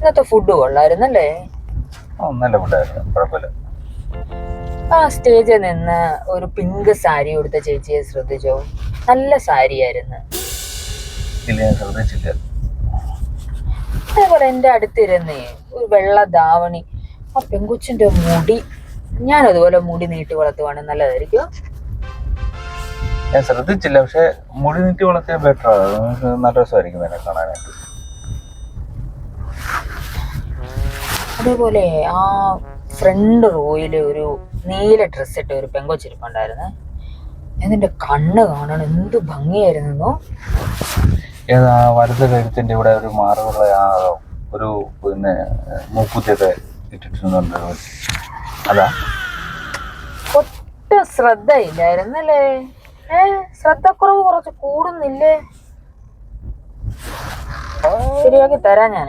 ഇന്നത്തെ ഫുഡ് കൊള്ളായിരുന്നല്ലേ? നല്ല ഫുഡായിരുന്നു, കുഴപ്പമില്ല. ആ സ്റ്റേജിൽ നിന്ന് ഒരു പിങ്ക് സാരി കൊടുത്ത ചേച്ചിയെ ശ്രദ്ധിച്ചോ? നല്ല സാരിയായിരുന്നു. ഇല്ല, ഞാൻ ശ്രദ്ധിച്ചില്ല. അതേപോലെ എന്റെ അടുത്തിരുന്നേ ഒരു വെള്ള ധാവണി, ആ പെങ്കുച്ചിന്റെ മുടി, ഞാൻ അതുപോലെ മുടി നീട്ടി വളർത്തുവാണ് നല്ലതായിരിക്കും. ഞാൻ ശ്രദ്ധിച്ചില്ല, പക്ഷെ മുടി നീട്ടി വളർത്തിയാൽ ബെറ്റർ. നല്ല രസമായിരിക്കും എന്നെ കാണാനായിട്ട്. അതേപോലെ ആ ഫ്രണ്ട് റോയില് ഒരു നീല ഡ്രസ് ഇട്ട ഒരു പെങ്കൊച്ചിരിപ്പുണ്ടായിരുന്നു. എന്നിന്റെ കണ്ണ് കാണണം എന്ത് ഭംഗിയായിരുന്നോ. ഏതാ വലത് കഴുത്തിന്റെ ഇവിടെ ഒരു മാറുള്ള ആ ഒരു പിന്നെ മൂക്കുത്തിയൊക്കെ ഇട്ടിട്ടുന്നുണ്ട്, അതാ? ഒട്ടും ശ്രദ്ധയില്ലായിരുന്നല്ലേ? ശ്രദ്ധക്കുറവ് കുറച്ച് കൂടുന്നില്ലേ? ശരിയാക്കി തരാം ഞാൻ.